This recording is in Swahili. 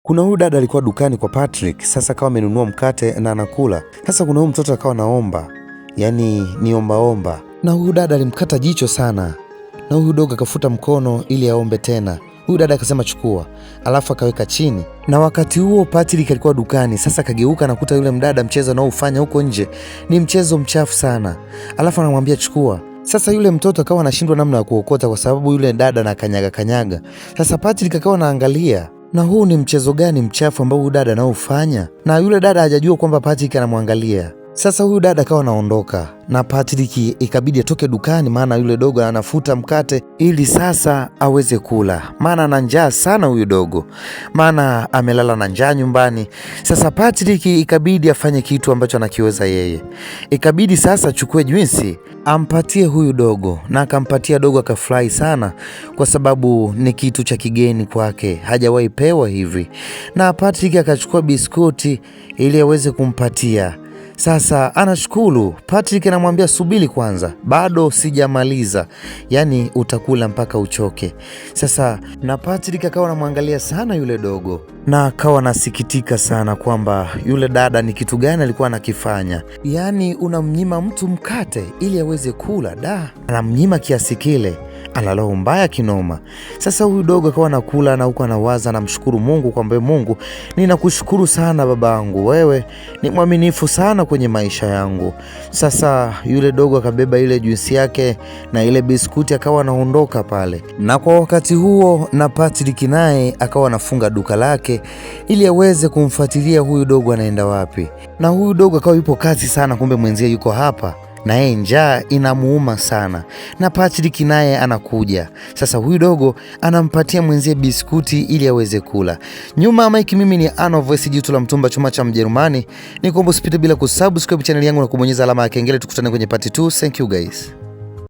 Kuna huyu dada alikuwa dukani kwa Patrick, sasa akawa amenunua mkate na anakula. Sasa kuna huyu mtoto akawa naomba, yaani ni omba. Na huyu dada alimkata jicho sana. Na huyu dogo akafuta mkono ili aombe tena. Huyu dada akasema chukua, alafu akaweka chini. Na wakati huo Patrick alikuwa dukani, sasa akageuka na kuta yule mdada mchezo anaofanya huko nje ni mchezo mchafu sana. Alafu anamwambia chukua. Sasa yule mtoto akawa anashindwa namna ya kuokota kwa sababu yule dada na kanyaga. Sasa Patrick akawa anaangalia, na huu ni mchezo gani mchafu ambao huyu dada anaofanya? Na yule dada hajajua kwamba Patrick anamwangalia. Sasa huyu dada akawa anaondoka na Patrick ikabidi atoke dukani, maana yule dogo anafuta mkate ili sasa aweze kula, maana ana njaa sana huyu dogo, maana amelala na njaa nyumbani. Sasa Patrick ikabidi afanye kitu ambacho anakiweza yeye, ikabidi sasa achukue juisi ampatie huyu dogo, na akampatia dogo. Akafurahi sana kwa sababu ni kitu cha kigeni kwake, hajawahi pewa hivi. Na Patrick akachukua biskuti ili aweze kumpatia. Sasa anashukuru. Patrick anamwambia subiri kwanza, bado sijamaliza, yaani utakula mpaka uchoke. Sasa na Patrick akawa anamwangalia sana yule dogo, na akawa anasikitika sana kwamba yule dada ni kitu gani alikuwa anakifanya. Yaani unamnyima mtu mkate ili aweze kula, anamnyima kiasi kile, ana roho mbaya kinoma. Sasa huyu dogo akawa anakula na huko anawaza, namshukuru Mungu kwamba Mungu, ninakushukuru sana babangu, wewe ni mwaminifu sana kwenye maisha yangu. Sasa yule dogo akabeba ile juisi yake na ile biskuti akawa anaondoka pale. Na kwa wakati huo na Patrick naye akawa anafunga duka lake ili aweze kumfuatilia huyu dogo anaenda wapi. Na huyu dogo akawa yupo kazi sana, kumbe mwenzie yuko hapa na yeye njaa inamuuma sana. Na Patrick naye anakuja. Sasa huyu dogo anampatia mwenzie biskuti ili aweze kula. Nyuma ya mic mimi ni Ano Voice, jitu la mtumba, chuma cha Mjerumani. Nikuomba usipite bila kusubscribe channel yangu na kubonyeza alama ya kengele. Tukutane kwenye part 2. Thank you guys.